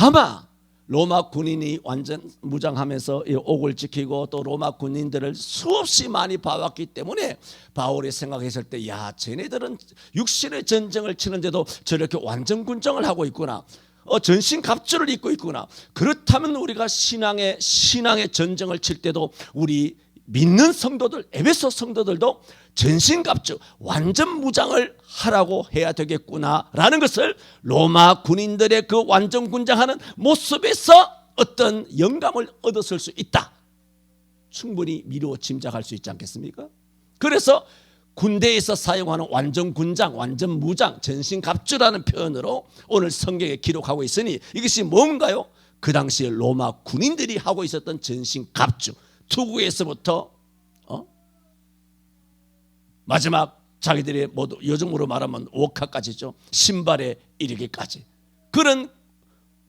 아마 로마 군인이 완전 무장하면서 이 옥을 지키고 또 로마 군인들을 수없이 많이 봐왔기 때문에 바울이 생각했을 때, 야, 쟤네들은 육신의 전쟁을 치는데도 저렇게 완전 군정을 하고 있구나. 전신갑주를 입고 있구나. 그렇다면 우리가 신앙의 전쟁을 칠 때도 우리 믿는 성도들, 에베소 성도들도 전신갑주, 완전 무장을 하라고 해야 되겠구나라는 것을 로마 군인들의 그 완전 군장하는 모습에서 어떤 영감을 얻었을 수 있다. 충분히 미루어 짐작할 수 있지 않겠습니까? 그래서 군대에서 사용하는 완전 군장, 완전 무장, 전신갑주라는 표현으로 오늘 성경에 기록하고 있으니 이것이 뭔가요? 그 당시에 로마 군인들이 하고 있었던 전신갑주, 투구에서부터 마지막 자기들의 모두 요즘으로 말하면 오카까지죠. 신발에 이르기까지 그런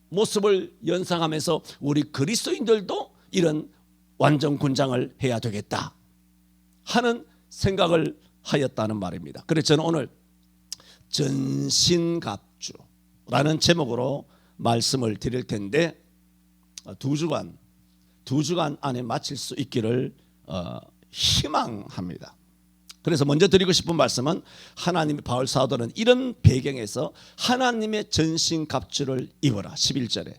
모습을 연상하면서 우리 그리스도인들도 이런 완전 군장을 해야 되겠다 하는 생각을 하였다는 말입니다. 그래서 저는 오늘 전신갑주라는 제목으로 말씀을 드릴 텐데 두 주간 안에 마칠 수 있기를 희망합니다. 그래서 먼저 드리고 싶은 말씀은 하나님의 바울 사도는 이런 배경에서 하나님의 전신갑주를 입어라 11절에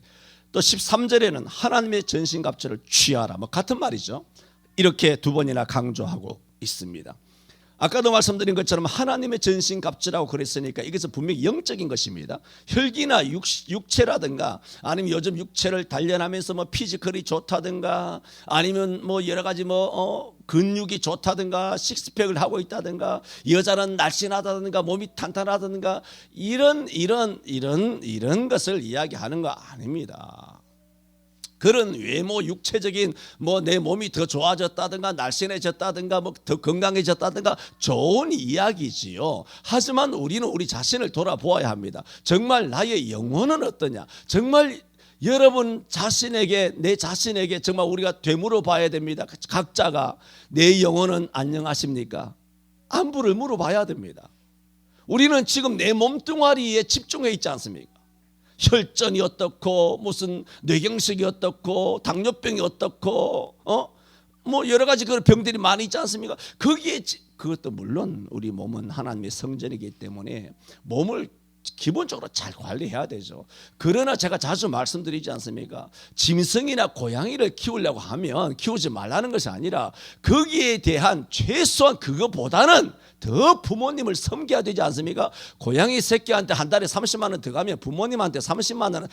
또 13절에는 하나님의 전신갑주를 취하라 뭐 같은 말이죠. 이렇게 두 번이나 강조하고 있습니다. 아까도 말씀드린 것처럼 하나님의 전신갑주라고 그랬으니까 이것은 분명히 영적인 것입니다. 혈기나 육체라든가 아니면 요즘 육체를 단련하면서 뭐 피지컬이 좋다든가 아니면 뭐 여러 가지 근육이 좋다든가 식스팩을 하고 있다든가 여자는 날씬하다든가 몸이 탄탄하다든가 이런 것을 이야기하는 거 아닙니다. 그런 외모 육체적인 내 몸이 더 좋아졌다든가 날씬해졌다든가 더 건강해졌다든가 좋은 이야기지요. 하지만 우리는 우리 자신을 돌아보아야 합니다. 정말 나의 영혼은 어떠냐? 정말 여러분 자신에게 내 자신에게 정말 우리가 되물어 봐야 됩니다. 각자가 내 영혼은 안녕하십니까? 안부를 물어봐야 됩니다. 우리는 지금 내 몸뚱아리에 집중해 있지 않습니까? 혈전이 어떻고 무슨 뇌경색이 어떻고 당뇨병이 어떻고 여러 가지 그런 병들이 많이 있지 않습니까? 그것도 물론 우리 몸은 하나님의 성전이기 때문에 몸을 기본적으로 잘 관리해야 되죠. 그러나 제가 자주 말씀드리지 않습니까? 짐승이나 고양이를 키우려고 하면 키우지 말라는 것이 아니라 거기에 대한 최소한 그거보다는 더 부모님을 섬겨야 되지 않습니까? 고양이 새끼한테 한 달에 30만 원 들어가면 부모님한테 30만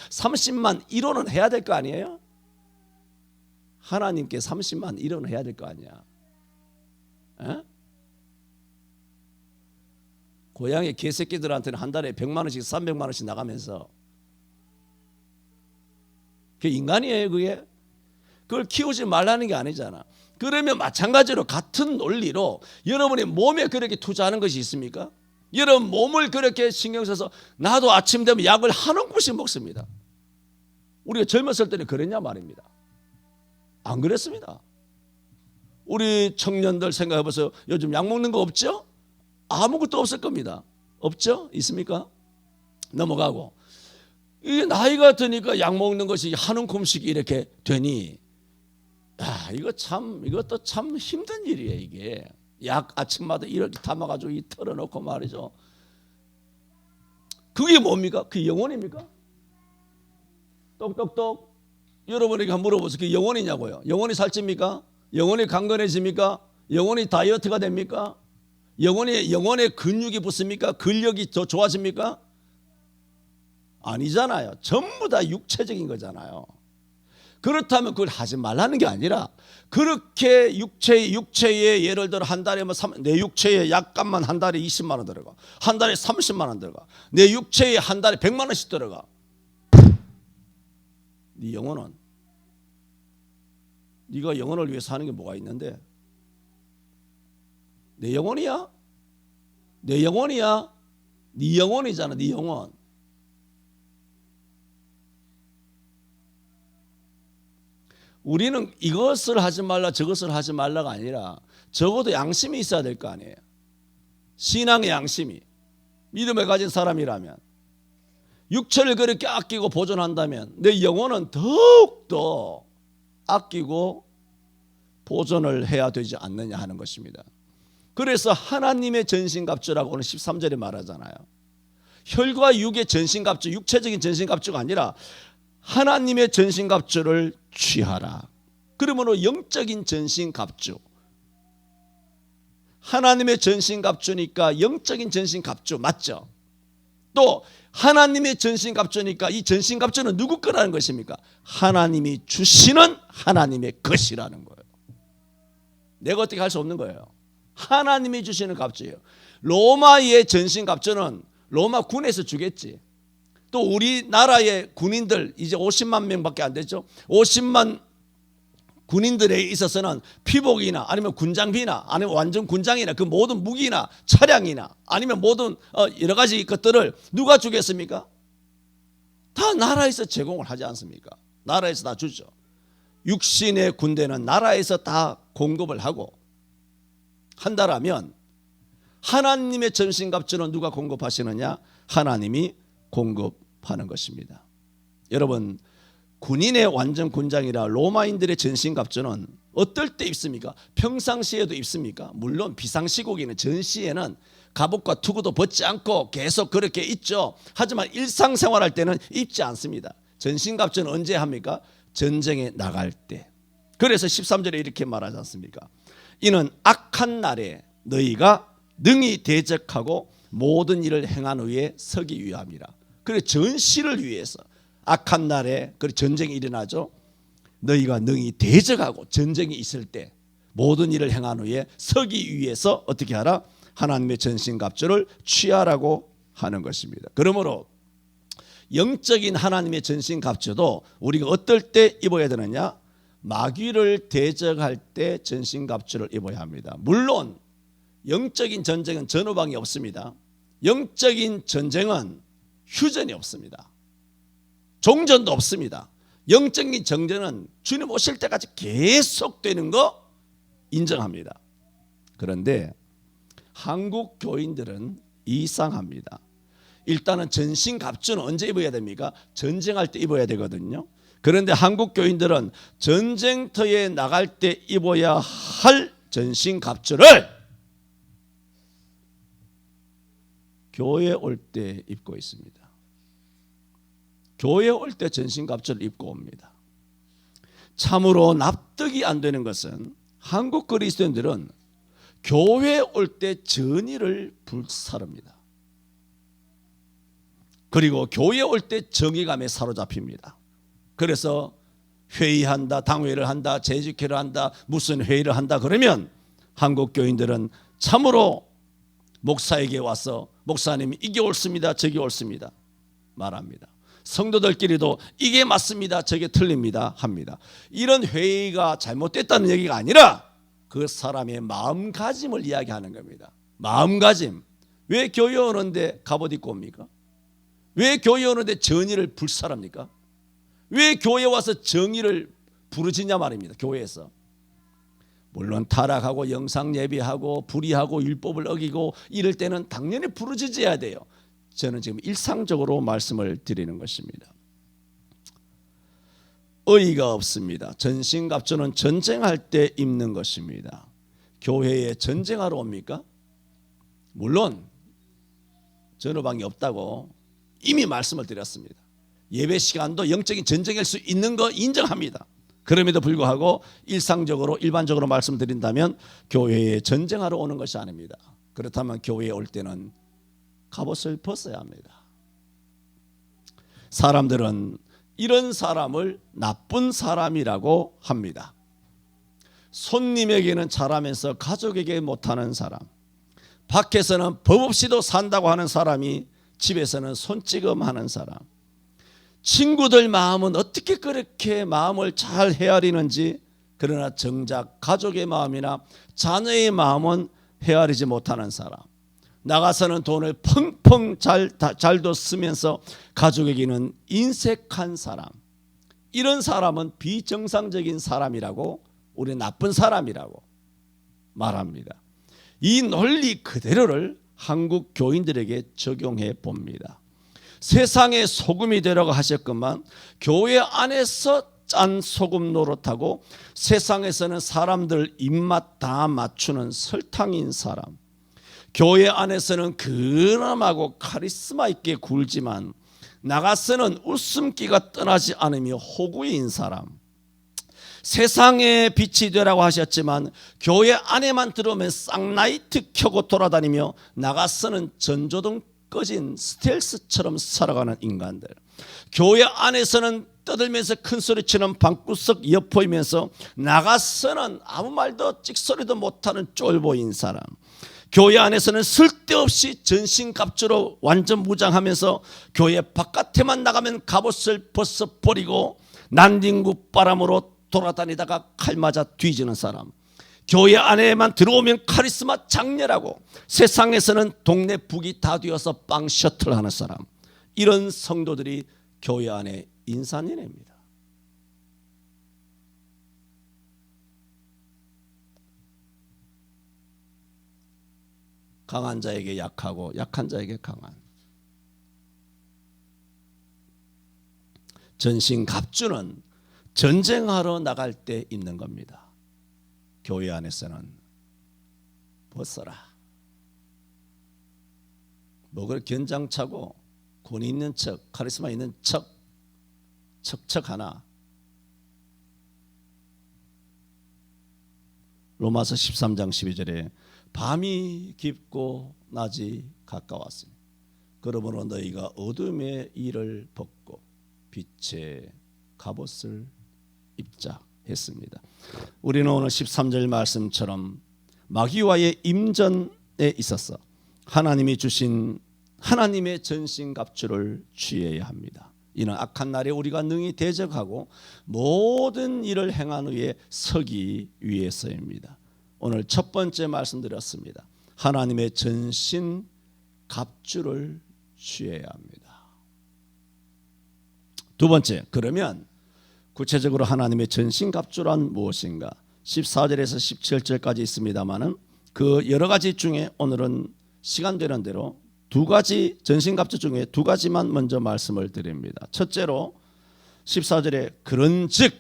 1원은 해야 될 거 아니에요? 하나님께 30만 1원은 해야 될 거 아니야. 에? 고양이 개새끼들한테는 한 달에 100만 원씩 300만 원씩 나가면서 그게 인간이에요 그게? 그걸 키우지 말라는 게 아니잖아. 그러면 마찬가지로 같은 논리로 여러분의 몸에 그렇게 투자하는 것이 있습니까? 여러분 몸을 그렇게 신경 써서 나도 아침 되면 약을 한 움큼씩 먹습니다. 우리가 젊었을 때는 그랬냐 말입니다. 안 그랬습니다. 우리 청년들 생각해 보세요. 요즘 약 먹는 거 없죠? 아무것도 없을 겁니다. 없죠? 있습니까? 넘어가고 이게 나이가 드니까 약 먹는 것이 한 움큼씩 이렇게 되니 이것도 참 힘든 일이에요. 이게 약 아침마다 이렇게 담아가지고 털어놓고 말이죠. 그게 뭡니까? 그게 영혼입니까? 똑똑똑 여러분에게 한번 물어보세요. 그게 영혼이냐고요? 영혼이 살찝니까? 영혼이 강건해집니까? 영혼이 다이어트가 됩니까? 영혼의 근육이 붙습니까? 근력이 더 좋아집니까? 아니잖아요. 전부 다 육체적인 거잖아요. 그렇다면 그걸 하지 말라는 게 아니라 그렇게 육체에 예를 들어 한 달에 내 육체에 약값만 한 달에 20만 원 들어가. 한 달에 30만 원 들어가. 내 육체에 한 달에 100만 원씩 들어가. 네 영혼은 네가 영혼을 위해서 하는 게 뭐가 있는데? 내 영혼이야? 내 영혼이야? 네 영혼이잖아. 네 영혼. 우리는 이것을 하지 말라 저것을 하지 말라가 아니라 적어도 양심이 있어야 될 거 아니에요. 신앙의 양심이 믿음을 가진 사람이라면 육체를 그렇게 아끼고 보존한다면 내 영혼은 더욱더 아끼고 보존을 해야 되지 않느냐 하는 것입니다. 그래서 하나님의 전신갑주라고 오늘 13절에 말하잖아요. 혈과 육의 전신갑주, 육체적인 전신갑주가 아니라 하나님의 전신갑주를 취하라. 그러므로 영적인 전신갑주, 하나님의 전신갑주니까 영적인 전신갑주 맞죠? 또 하나님의 전신갑주니까 이 전신갑주는 누구 거라는 것입니까? 하나님이 주시는 하나님의 것이라는 거예요. 내가 어떻게 할 수 없는 거예요. 하나님이 주시는 갑주예요. 로마의 전신갑주는 로마 군에서 주겠지. 또 우리나라의 군인들 이제 50만 명밖에 안 되죠. 50만 군인들에 있어서는 피복이나 아니면 군장비나 아니면 완전 군장이나 그 모든 무기나 차량이나 아니면 모든 여러 가지 것들을 누가 주겠습니까? 다 나라에서 제공을 하지 않습니까? 나라에서 다 주죠. 육신의 군대는 나라에서 다 공급을 하고 한다라면 하나님의 전신갑주는 누가 공급하시느냐? 하나님이 공급하는 것입니다. 여러분, 군인의 완전 군장이라 로마인들의 전신갑주는 어떨 때 입습니까? 평상시에도 입습니까? 물론 비상시국에는 전시에는 갑옷과 투구도 벗지 않고 계속 그렇게 있죠. 하지만 일상생활할 때는 입지 않습니다. 전신갑주는 언제 합니까? 전쟁에 나갈 때. 그래서 13절에 이렇게 말하지 않습니까? 이는 악한 날에 너희가 능히 대적하고 모든 일을 행한 후에 서기 위함이라. 그래 전시를 위해서 악한 날에 그 전쟁이 일어나죠. 너희가 능히 대적하고 전쟁이 있을 때 모든 일을 행한 후에 서기 위해서 어떻게 하라? 하나님의 전신갑주를 취하라고 하는 것입니다. 그러므로 영적인 하나님의 전신갑주도 우리가 어떨 때 입어야 되느냐? 마귀를 대적할 때 전신갑주를 입어야 합니다. 물론 영적인 전쟁은 전후방이 없습니다. 영적인 전쟁은 휴전이 없습니다. 종전도 없습니다. 영적인 전쟁은 주님 오실 때까지 계속되는 거 인정합니다. 그런데 한국 교인들은 이상합니다. 일단은 전신갑주는 언제 입어야 됩니까? 전쟁할 때 입어야 되거든요. 그런데 한국 교인들은 전쟁터에 나갈 때 입어야 할 전신갑주를 교회 올 때 입고 있습니다. 교회 올 때 전신갑주를 입고 옵니다. 참으로 납득이 안 되는 것은 한국 그리스도인들은 교회 올 때 전의를 불사릅니다. 그리고 교회 올 때 정의감에 사로잡힙니다. 그래서 회의한다, 당회를 한다, 재직회를 한다, 무슨 회의를 한다 그러면 한국 교인들은 참으로 목사에게 와서 목사님이 이게 옳습니다, 저게 옳습니다 말합니다. 성도들끼리도 이게 맞습니다, 저게 틀립니다 합니다. 이런 회의가 잘못됐다는 얘기가 아니라 그 사람의 마음가짐을 이야기하는 겁니다. 마음가짐. 왜 교회 오는데 갑옷 입고 옵니까? 왜 교회 오는데 전의를 불사합니까? 왜 교회 와서 정의를 부르짖냐 말입니다. 교회에서. 물론 타락하고 영상 예배하고 불의하고 율법을 어기고 이럴 때는 당연히 부르짖어야 돼요. 저는 지금 일상적으로 말씀을 드리는 것입니다. 의의가 없습니다. 전신갑주는 전쟁할 때 입는 것입니다. 교회에 전쟁하러 옵니까? 물론 전후방이 없다고 이미 말씀을 드렸습니다. 예배 시간도 영적인 전쟁일 수 있는 거 인정합니다. 그럼에도 불구하고 일상적으로 일반적으로 말씀드린다면 교회에 전쟁하러 오는 것이 아닙니다. 그렇다면 교회에 올 때는 갑옷을 벗어야 합니다. 사람들은 이런 사람을 나쁜 사람이라고 합니다. 손님에게는 잘하면서 가족에게 못하는 사람, 밖에서는 법 없이도 산다고 하는 사람이 집에서는 손찌검하는 사람, 친구들 마음은 어떻게 그렇게 마음을 잘 헤아리는지, 그러나 정작 가족의 마음이나 자녀의 마음은 헤아리지 못하는 사람, 나가서는 돈을 펑펑 잘도 쓰면서 가족에게는 인색한 사람, 이런 사람은 비정상적인 사람이라고, 우리 나쁜 사람이라고 말합니다. 이 논리 그대로를 한국 교인들에게 적용해 봅니다. 세상의 소금이 되라고 하셨건만 교회 안에서 짠 소금 노릇하고 세상에서는 사람들 입맛 다 맞추는 설탕인 사람, 교회 안에서는 근엄하고 카리스마 있게 굴지만 나가서는 웃음기가 떠나지 않으며 호구인 사람, 세상의 빛이 되라고 하셨지만 교회 안에만 들어오면 쌍라이트 켜고 돌아다니며 나가서는 전조등 꺼진 스텔스처럼 살아가는 인간들, 교회 안에서는 떠들면서 큰 소리치는 방구석 엿보이면서 나가서는 아무 말도 찍소리도 못하는 쫄보인 사람, 교회 안에서는 쓸데없이 전신갑주로 완전 무장하면서 교회 바깥에만 나가면 갑옷을 벗어버리고 난딩구 바람으로 돌아다니다가 칼 맞아 뒤지는 사람, 교회 안에만 들어오면 카리스마 장렬하고 세상에서는 동네 북이 다 뒤어서 빵 셔틀 하는 사람, 이런 성도들이 교회 안에 인산인해입니다. 강한 자에게 약하고 약한 자에게 강한, 전신갑주는 전쟁하러 나갈 때 입는 겁니다. 교회 안에서는 벗어라. 목을 견장차고 권위 있는 척, 카리스마 있는 척, 척척하나. 로마서 13장 12절에 밤이 깊고 낮이 가까웠으니 그러므로 너희가 어둠의 일을 벗고 빛의 갑옷을 입자 했습니다. 우리는 오늘 13절 말씀처럼 마귀와의 임전에 있어서 하나님이 주신 하나님의 전신갑주를 취해야 합니다. 이는 악한 날에 우리가 능히 대적하고 모든 일을 행한 후에 서기 위해서입니다. 오늘 첫 번째 말씀드렸습니다. 하나님의 전신갑주를 취해야 합니다. 두 번째, 그러면 구체적으로 하나님의 전신갑주란 무엇인가? 14절에서 17절까지 있습니다만은 그 여러 가지 중에 오늘은 시간 되는 대로 두 가지, 전신갑주 중에 두 가지만 먼저 말씀을 드립니다. 첫째로 14절에 그런즉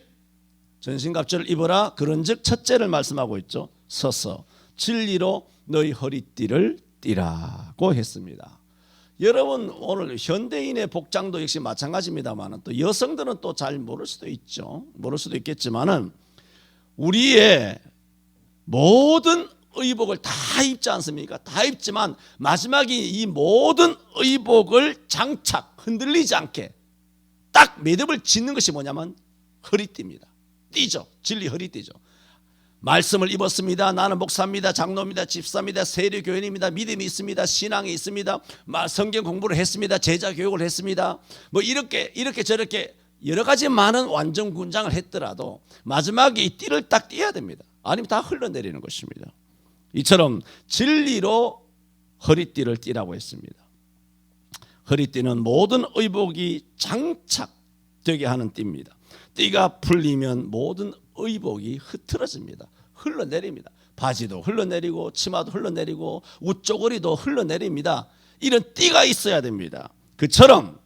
전신갑주를 입어라, 그런즉 첫째를 말씀하고 있죠. 서서 진리로 너희 허리띠를 띠라고 했습니다. 여러분 오늘 현대인의 복장도 역시 마찬가지입니다만 또 여성들은 또 잘 모를 수도 있죠. 모를 수도 있겠지만은 우리의 모든 의복을 다 입지 않습니까? 다 입지만 마지막에 이 모든 의복을 장착, 흔들리지 않게 딱 매듭을 짓는 것이 뭐냐면 허리띠입니다. 띠죠. 진리 허리띠죠. 말씀을 입었습니다. 나는 목사입니다. 장로입니다. 집사입니다. 세례교인입니다. 믿음이 있습니다. 신앙이 있습니다. 성경 공부를 했습니다. 제자 교육을 했습니다. 뭐 이렇게 저렇게 여러 가지 많은 완전 군장을 했더라도 마지막에 이 띠를 딱 띄어야 됩니다. 아니면 다 흘러내리는 것입니다. 이처럼 진리로 허리띠를 띠라고 했습니다. 허리띠는 모든 의복이 장착되게 하는 띠입니다. 띠가 풀리면 모든 의복이 흐트러집니다. 흘러내립니다. 바지도 흘러내리고 치마도 흘러내리고 웃조거리도 흘러내립니다. 이런 띠가 있어야 됩니다. 그처럼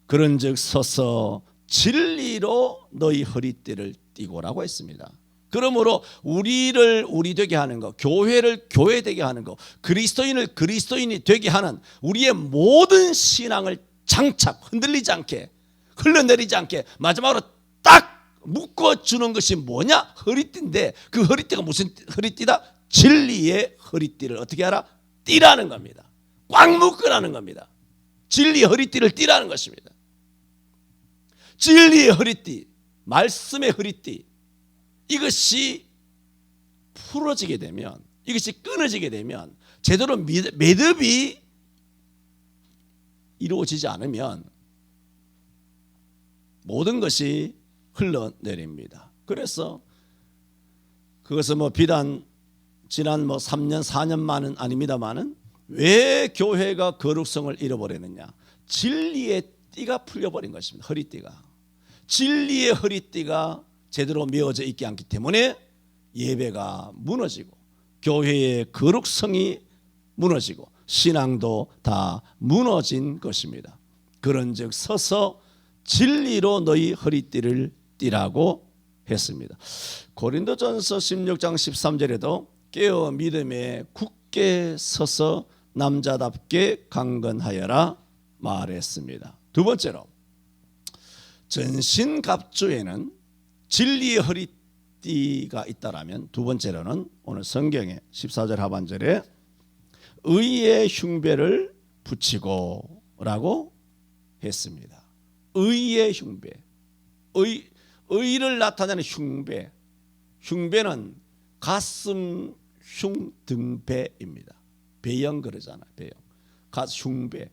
그런즉 서서 진리로 너희 허리띠를 띠고라고 했습니다. 그러므로 우리를 우리 되게 하는 것, 교회를 교회 되게 하는 것, 그리스도인을 그리스도인이 되게 하는 우리의 모든 신앙을 장착, 흔들리지 않게, 흘러내리지 않게 마지막으로 딱 묶어주는 것이 뭐냐? 허리띠인데 그 허리띠가 무슨 허리띠다? 진리의 허리띠를 어떻게 하라? 띠라는 겁니다. 꽉 묶으라는 겁니다. 진리의 허리띠를 띠라는 것입니다. 진리의 허리띠, 말씀의 허리띠, 이것이 풀어지게 되면, 이것이 끊어지게 되면, 제대로 매듭이 이루어지지 않으면 모든 것이 흘러내립니다. 그래서 그것은 비단 지난 3년 4년만은 아닙니다만은 왜 교회가 거룩성을 잃어버리느냐? 진리의 띠가 풀려버린 것입니다. 허리띠가. 진리의 허리띠가 제대로 메어져 있지 않기 때문에 예배가 무너지고 교회의 거룩성이 무너지고 신앙도 다 무너진 것입니다. 그런즉 서서 진리로 너희 허리띠를 띠라고 했습니다. 고린도전서 16장 13절에도 깨어 믿음에 굳게 서서 남자답게 강건하여라 말했습니다. 두 번째로 전신갑주에는 진리의 허리띠가 있다라면, 두 번째로는 오늘 성경의 14절 하반절에 의의 흉배를 붙이고 라고 했습니다. 의의 흉배, 의를 나타내는 흉배. 흉배는 가슴 흉 등배입니다. 배영 그러잖아요. 배영. 흉배.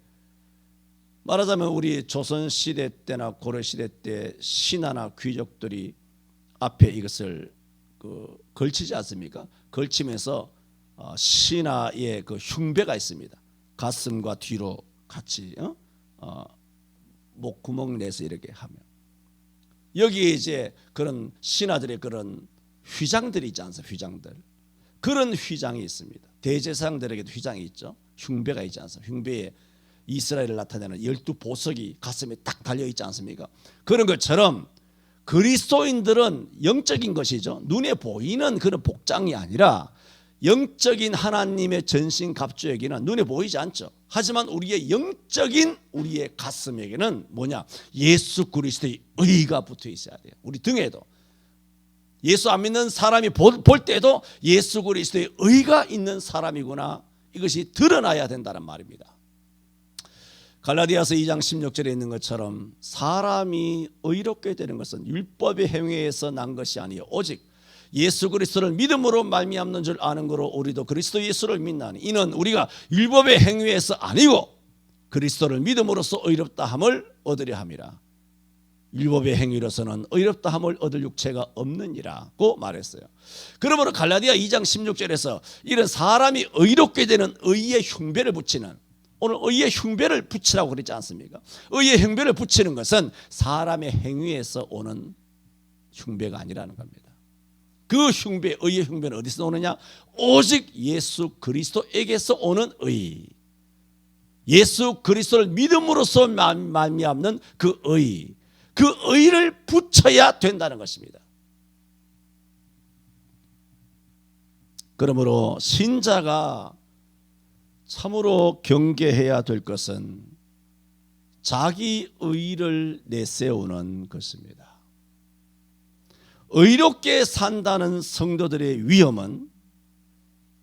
말하자면 우리 조선시대 때나 고려시대 때 신하나 귀족들이 앞에 이것을 걸치지 않습니까? 걸치면서 신하의 그 흉배가 있습니다. 가슴과 뒤로 같이 목구멍 내서 이렇게 하면, 여기에 이제 그런 신하들의 그런 휘장들이 있지 않습니까? 휘장들. 그런 휘장이 있습니다. 대제사장들에게도 휘장이 있죠. 흉배가 있지 않습니까? 흉배에 이스라엘을 나타내는 12보석이 가슴에 딱 달려있지 않습니까? 그런 것처럼 그리스도인들은 영적인 것이죠. 눈에 보이는 그런 복장이 아니라 영적인 하나님의 전신갑주에게는 눈에 보이지 않죠. 하지만 우리의 영적인 우리의 가슴에게는 뭐냐? 예수 그리스도의 의가 붙어 있어야 돼요. 우리 등에도. 예수 안 믿는 사람이 볼 때도 예수 그리스도의 의가 있는 사람이구나, 이것이 드러나야 된다는 말입니다. 갈라디아서 2장 16절에 있는 것처럼 사람이 의롭게 되는 것은 율법의 행위에서 난 것이 아니요 오직 예수 그리스도를 믿음으로 말미암는 줄 아는 거로 우리도 그리스도 예수를 믿나니 이는 우리가 율법의 행위에서 아니고 그리스도를 믿음으로써 의롭다 함을 얻으려 함이라. 율법의 행위로서는 의롭다 함을 얻을 육체가 없느니라고 말했어요. 그러므로 갈라디아 2장 16절에서 이런 사람이 의롭게 되는 의의 흉배를 붙이는, 오늘 의의 흉배를 붙이라고 그러지 않습니까? 의의 흉배를 붙이는 것은 사람의 행위에서 오는 흉배가 아니라는 겁니다. 그 흉배, 의의 흉배는 어디서 오느냐? 오직 예수 그리스도에게서 오는 의, 예수 그리스도를 믿음으로써 말미암는 그 의, 그 의를 붙여야 된다는 것입니다. 그러므로 신자가 참으로 경계해야 될 것은 자기 의를 내세우는 것입니다. 의롭게 산다는 성도들의 위험은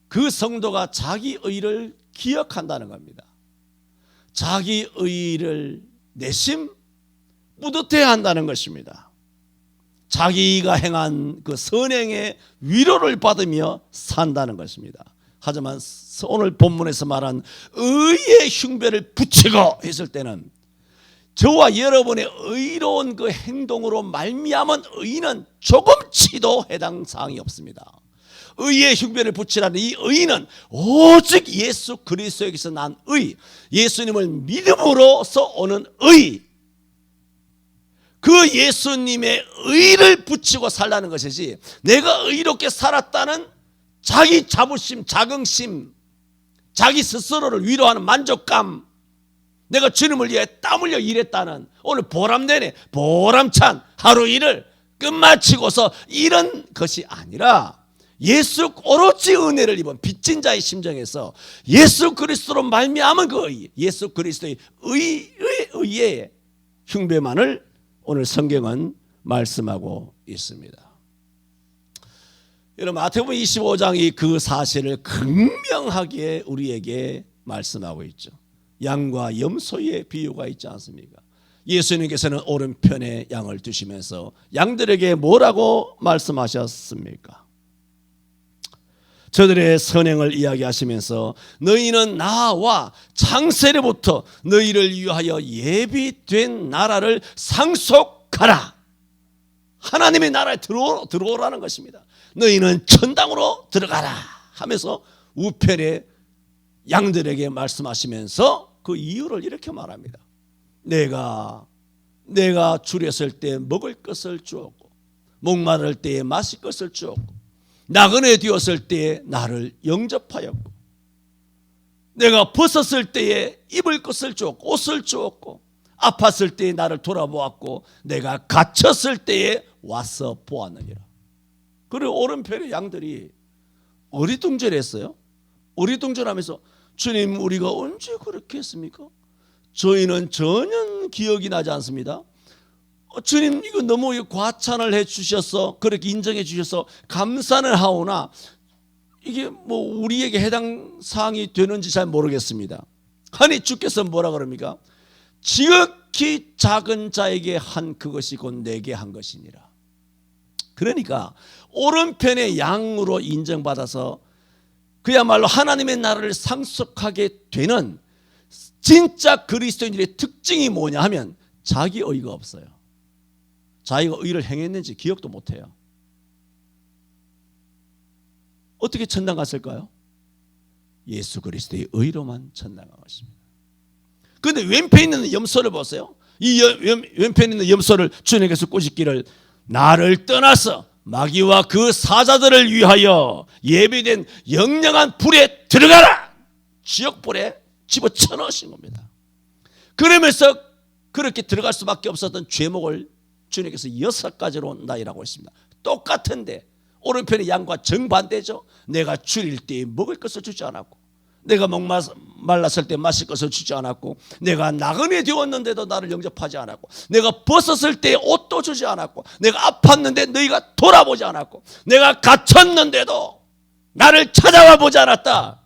그 성도가 자기 의를 기억한다는 겁니다. 자기 의를 내심 뿌듯해야 한다는 것입니다. 자기가 행한 그 선행의 위로를 받으며 산다는 것입니다. 하지만 오늘 본문에서 말한 의의 흉배를 붙이고 했을 때는 저와 여러분의 의로운 그 행동으로 말미암은 의는 조금치도 해당 사항이 없습니다. 의의 흉배를 붙이라는 이 의는 오직 예수 그리스도에게서 난 의, 예수님을 믿음으로써 오는 의, 그 예수님의 의를 붙이고 살라는 것이지, 내가 의롭게 살았다는 자기 자부심, 자긍심, 자기 스스로를 위로하는 만족감, 내가 주님을 위해 땀 흘려 일했다는, 오늘 보람내네, 보람찬 하루 일을 끝마치고서 이런 것이 아니라 예수 오로지 은혜를 입은 빚진 자의 심정에서 예수 그리스도로 말미암은 그 의, 예수 그리스도의 의의 흉배만을 오늘 성경은 말씀하고 있습니다. 여러분, 마태복음 25장이 그 사실을 극명하게 우리에게 말씀하고 있죠. 양과 염소의 비유가 있지 않습니까? 예수님께서는 오른편에 양을 두시면서 양들에게 뭐라고 말씀하셨습니까? 저들의 선행을 이야기하시면서 너희는 나와 창세로부터 너희를 위하여 예비된 나라를 상속하라. 하나님의 나라에 들어오라는 것입니다. 너희는 천당으로 들어가라 하면서 우편에 양들에게 말씀하시면서 그 이유를 이렇게 말합니다. 내가 줄였을 때 먹을 것을 주었고 목마를 때에 마실 것을 주었고 나그네 되었을 때에 나를 영접하였고 내가 벗었을 때에 입을 것을 주었고 옷을 주었고 아팠을 때에 나를 돌아보았고 내가 갇혔을 때에 와서 보았느니라. 그리고 오른편의 양들이 어리둥절했어요. 어리둥절하면서 주님, 우리가 언제 그렇게 했습니까? 저희는 전혀 기억이 나지 않습니다. 주님, 이거 너무 과찬을 해 주셔서 그렇게 인정해 주셔서 감사는 하오나 이게 뭐 우리에게 해당 사항이 되는지 잘 모르겠습니다. 아니 주께서 뭐라 그럽니까? 지극히 작은 자에게 한 그것이 곧 내게 한 것이니라. 그러니까 오른편의 양으로 인정받아서 그야말로 하나님의 나라를 상속하게 되는 진짜 그리스도인들의 특징이 뭐냐 하면 자기 의가 없어요. 자기가 의를 행했는지 기억도 못해요. 어떻게 천당 갔을까요? 예수 그리스도의 의로만 천당 간 것입니다. 그런데 왼편에 있는 염소를 보세요. 이 왼편에 있는 염소를 주님께서 꾸짖기를 나를 떠나서 마귀와 그 사자들을 위하여 예비된 영영한 불에 들어가라. 지옥불에 집어쳐넣으신 겁니다. 그러면서 그렇게 들어갈 수밖에 없었던 죄목을 주님께서 6가지로 나열하고 있습니다. 똑같은데 오른편의 양과 정반대죠. 내가 줄일 때에 먹을 것을 주지 않았고 내가 목말랐을 때 마실 것을 주지 않았고 내가 나그네 되었는데도 나를 영접하지 않았고 내가 벗었을 때 옷도 주지 않았고 내가 아팠는데 너희가 돌아보지 않았고 내가 갇혔는데도 나를 찾아와 보지 않았다.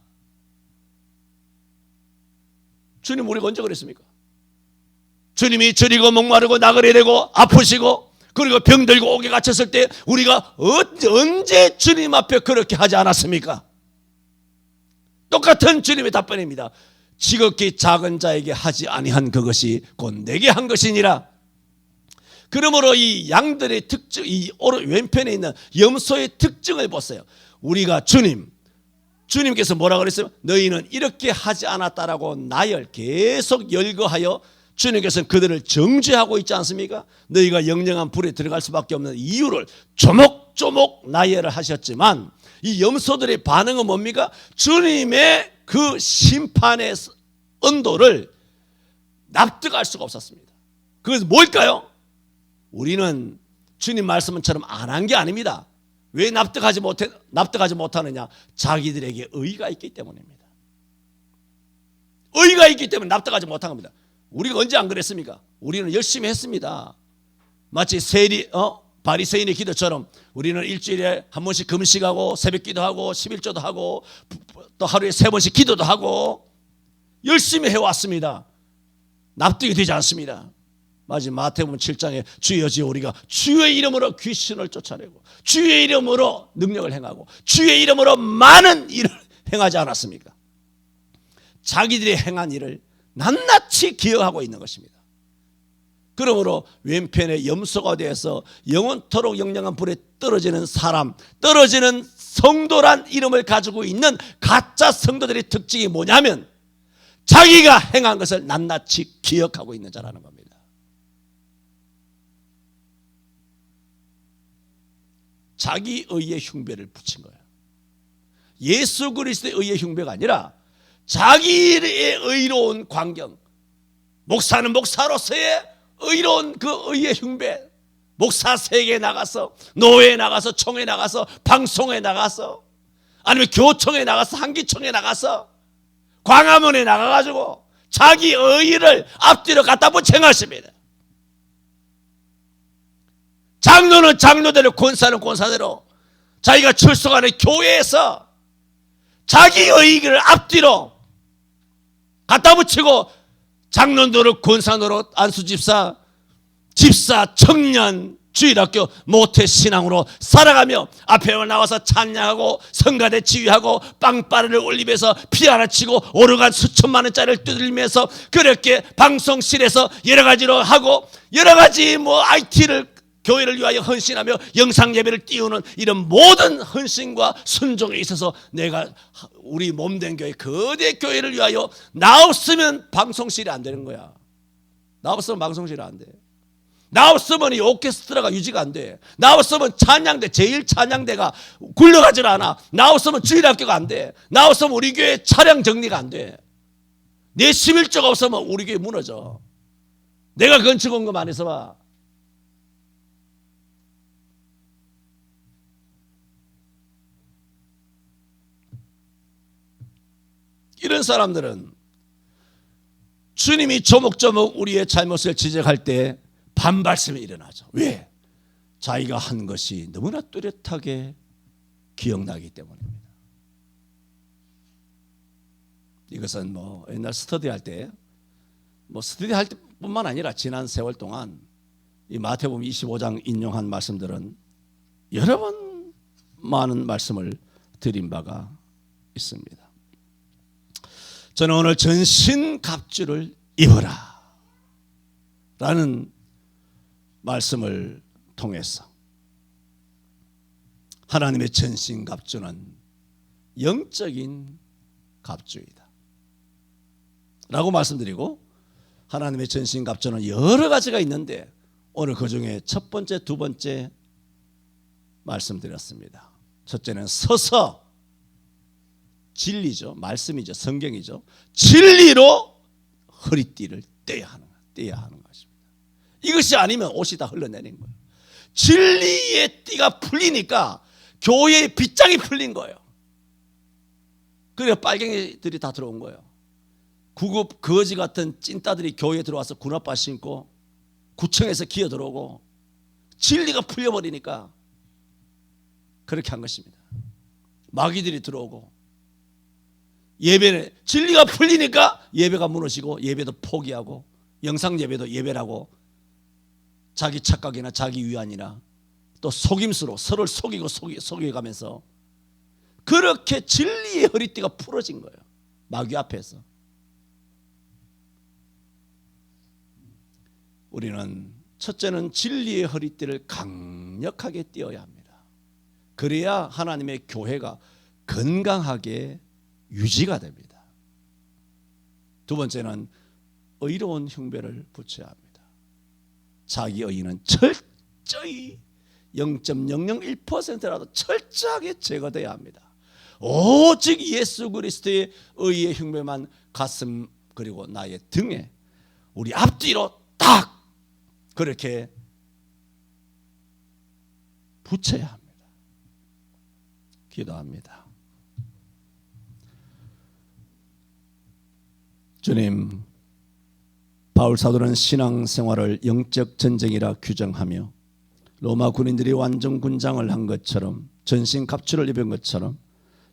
주님, 우리가 언제 그랬습니까? 주님이 저리고 목마르고 나그네 되고 아프시고 그리고 병들고 옥에 갇혔을 때 우리가 언제 주님 앞에 그렇게 하지 않았습니까? 똑같은 주님의 답변입니다. 지극히 작은 자에게 하지 아니한 그것이 곧 내게 한 것이니라. 그러므로 이 양들의 특징, 이 왼편에 있는 염소의 특징을 보세요. 우리가 주님께서 뭐라 그랬어요? 너희는 이렇게 하지 않았다라고 나열 계속 열거하여 주님께서는 그들을 정죄하고 있지 않습니까? 너희가 영영한 불에 들어갈 수밖에 없는 이유를 조목조목 나열을 하셨지만 이 염소들의 반응은 뭡니까? 주님의 그 심판의 언도를 납득할 수가 없었습니다. 그것은 뭘까요? 우리는 주님 말씀처럼 안 한 게 아닙니다. 왜 납득하지 못하느냐? 자기들에게 의가 있기 때문입니다. 의가 있기 때문에 납득하지 못한 겁니다. 우리가 언제 안 그랬습니까? 우리는 열심히 했습니다. 마치 바리새인의 기도처럼 우리는 일주일에 한 번씩 금식하고 새벽 기도하고 11조도 하고 또 하루에 3번씩 기도도 하고 열심히 해왔습니다. 납득이 되지 않습니다. 마지막 마태복음 7장에 주여지어 우리가 주의 이름으로 귀신을 쫓아내고 주의 이름으로 능력을 행하고 주의 이름으로 많은 일을 행하지 않았습니까? 자기들이 행한 일을 낱낱이 기억하고 있는 것입니다. 그러므로 왼편의 염소가 되어서 영원토록 영영한 불에 떨어지는 사람, 떨어지는 성도란 이름을 가지고 있는 가짜 성도들의 특징이 뭐냐면 자기가 행한 것을 낱낱이 기억하고 있는 자라는 겁니다. 자기 의의 흉배를 붙인 거예요. 예수 그리스도의 의의 흉배가 아니라 자기의 의로운 광경, 목사는 목사로서의 의로운 그 의의 흉배, 목사 세계에 나가서 노회에 나가서 총회 나가서 방송에 나가서 아니면 교총에 나가서 한기총에 나가서 광화문에 나가가지고 자기 의의를 앞뒤로 갖다 붙인 것입니다. 장로는 장로대로 권사는 권사대로 자기가 출석하는 교회에서 자기 의의를 앞뒤로 갖다 붙이고 장로 노릇, 권사 노릇, 안수집사, 집사, 청년, 주일학교, 모태신앙으로 살아가며 앞에 나와서 찬양하고 성가대 지휘하고 빵빠레를 올리면서 피아노 치고 오르간 수천만 원짜리를 두들리면서 그렇게 방송실에서 여러 가지로 하고 여러 가지 IT를 교회를 위하여 헌신하며 영상 예배를 띄우는 이런 모든 헌신과 순종에 있어서 내가 우리 몸된 교회 거대 교회를 위하여 나 없으면 방송실이 안 되는 거야. 나 없으면 방송실이 안 돼. 나 없으면 이 오케스트라가 유지가 안 돼. 나 없으면 찬양대, 제1찬양대가 굴러가질 않아. 나 없으면 주일학교가 안 돼. 나 없으면 우리 교회 차량 정리가 안 돼. 내 11조가 없으면 우리 교회 무너져. 내가 건축원금 안 해서 봐. 이런 사람들은 주님이 조목조목 우리의 잘못을 지적할 때 반발심이 일어나죠. 왜? 자기가 한 것이 너무나 뚜렷하게 기억나기 때문입니다. 이것은 뭐 옛날 스터디할 때, 스터디할 때뿐만 아니라 지난 세월 동안 이 마태복음 25장 인용한 말씀들은 여러 번 많은 말씀을 드린 바가 있습니다. 저는 오늘 전신갑주를 입어라 라는 말씀을 통해서 하나님의 전신갑주는 영적인 갑주이다 라고 말씀드리고, 하나님의 전신갑주는 여러 가지가 있는데 오늘 그 중에 첫 번째, 두 번째 말씀드렸습니다. 첫째는 서서 진리죠. 말씀이죠. 성경이죠. 진리로 허리띠를 떼야 하는 것입니다. 이것이 아니면 옷이 다 흘러내린 거예요. 진리의 띠가 풀리니까 교회의 빗장이 풀린 거예요. 그래서 빨갱이들이 다 들어온 거예요. 구급 거지 같은 찐따들이 교회에 들어와서 군합바 신고 구청에서 기어 들어오고 진리가 풀려버리니까 그렇게 한 것입니다. 마귀들이 들어오고 예배는 진리가 풀리니까 예배가 무너지고 예배도 포기하고 영상 예배도 예배라고 자기 착각이나 자기 위안이나 또 속임수로 서로를 속이고 속여가면서 그렇게 진리의 허리띠가 풀어진 거예요. 마귀 앞에서. 우리는 첫째는 진리의 허리띠를 강력하게 띄어야 합니다. 그래야 하나님의 교회가 건강하게 유지가 됩니다. 두 번째는 의로운 흉배를 붙여야 합니다. 자기 의의는 철저히 0.001%라도 철저하게 제거돼야 합니다. 오직 예수 그리스도의 의의 흉배만 가슴 그리고 나의 등에 우리 앞뒤로 딱 그렇게 붙여야 합니다. 기도합니다. 주님, 바울 사도는 신앙생활을 영적 전쟁이라 규정하며 로마 군인들이 완전 군장을 한 것처럼 전신 갑주를 입은 것처럼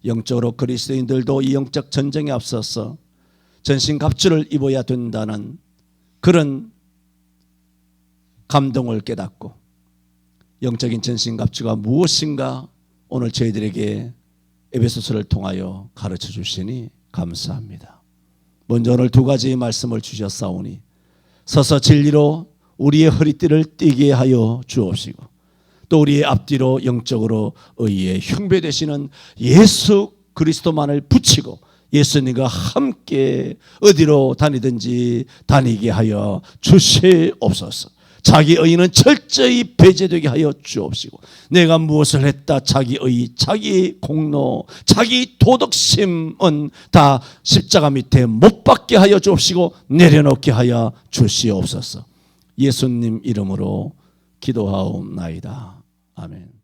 영적으로 그리스도인들도 이 영적 전쟁에 앞서서 전신 갑주를 입어야 된다는 그런 감동을 깨닫고 영적인 전신 갑주가 무엇인가 오늘 저희들에게 에베소서를 통하여 가르쳐 주시니 감사합니다. 먼저 오늘 두 가지 말씀을 주셨사오니 서서 진리로 우리의 허리띠를 띠게 하여 주옵시고 또 우리의 앞뒤로 영적으로 의의 흉배 되시는 예수 그리스도만을 붙이고 예수님과 함께 어디로 다니든지 다니게 하여 주시옵소서. 자기 의는 철저히 배제되게 하여 주옵시고 내가 무엇을 했다 자기 의, 자기 공로, 자기 도덕심은 다 십자가 밑에 못 박게 하여 주옵시고 내려놓게 하여 주시옵소서. 예수님 이름으로 기도하옵나이다. 아멘.